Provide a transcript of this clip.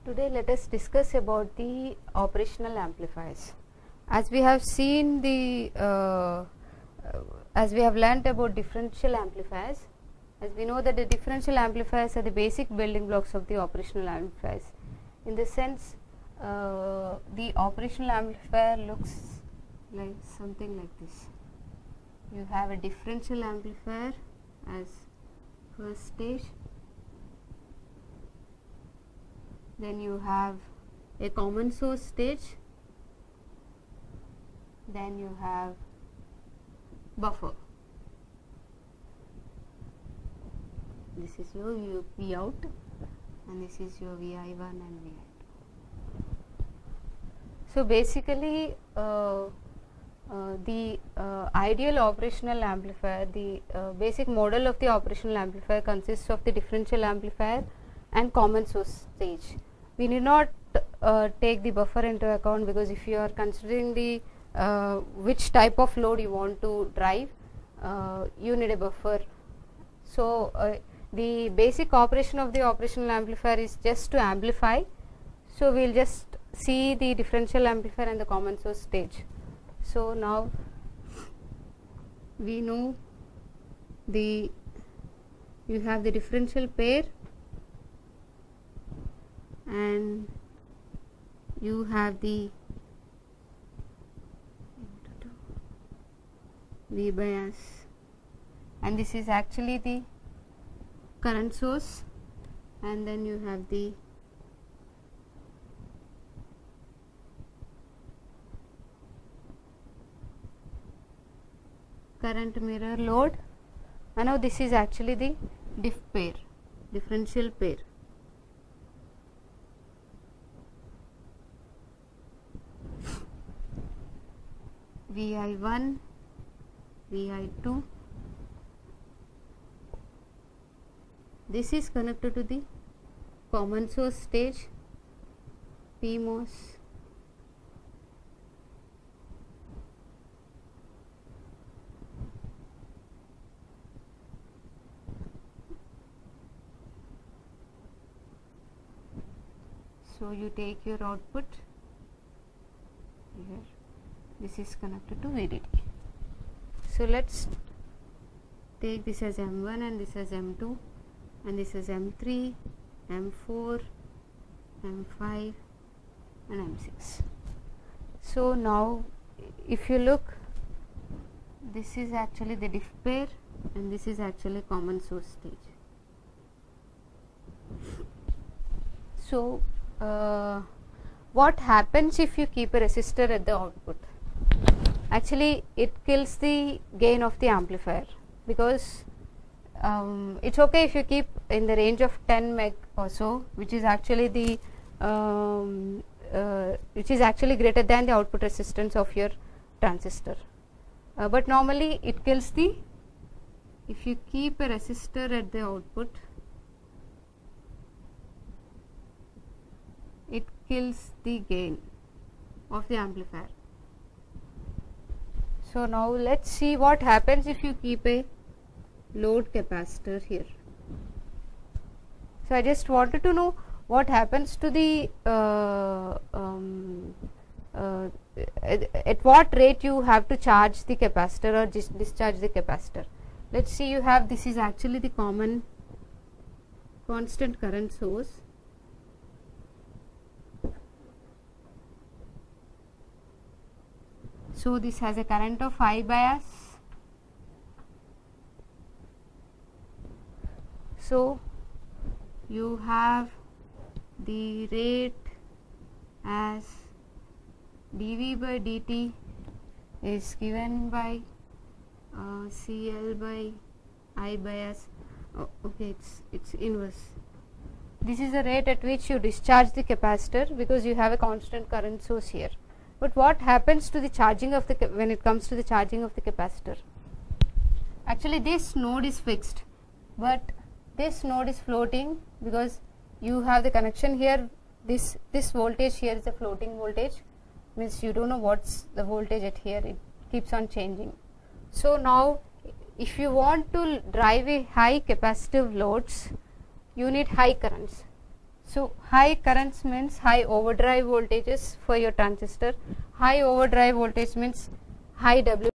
Today let us discuss about the operational amplifiers. As we have seen as we have learnt about differential amplifiers, as we know that the differential amplifiers are the basic building blocks of the operational amplifiers. In the sense, the operational amplifier looks like something like this. You have a differential amplifier as first stage, then you have a common source stage, then you have buffer. This is your V out and this is your Vi1 and Vi2. So basically the ideal operational amplifier, the basic model of the operational amplifier consists of the differential amplifier and common source stage. We need not take the buffer into account, because if you are considering the which type of load you want to drive, you need a buffer. So the basic operation of the operational amplifier is just to amplify. So we will just see the differential amplifier and the common source stage. So now we know you have the differential pair and you have the V bias, and this is actually the current source, and then you have the current mirror load, and now this is actually the diff pair, differential pair. Vi1, Vi2, this is connected to the common source stage, PMOS, so you take your output here, this is connected to VDD. So let's take this as M1 and this as M2 and this is M3, M4, M5 and M6. So now if you look, this is actually the diff pair and this is actually common source stage. So what happens if you keep a resistor at the output? Actually it kills the gain of the amplifier, because it's okay if you keep in the range of 10 meg or so, which is actually the which is actually greater than the output resistance of your transistor, but normally it kills the, if you keep a resistor at the output, it kills the gain of the amplifier. So now let's see what happens if you keep a load capacitor here. So I just wanted to know what happens to the at what rate you have to charge the capacitor or discharge the capacitor. Let's see, you have, this is actually the common constant current source. So this has a current of I bias. So you have the rate as dV by dt is given by CL by I bias. Oh, okay, it's inverse. This is the rate at which you discharge the capacitor, because you have a constant current source here. But what happens to the charging of the, when it comes to the charging of the capacitor? Actually this node is fixed, but this node is floating, because you have the connection here, this voltage here is a floating voltage, means you don't know what's the voltage at here, it keeps on changing. So now if you want to drive a high capacitive loads, you need high currents. So high currents means high overdrive voltages for your transistor. High overdrive voltage means high W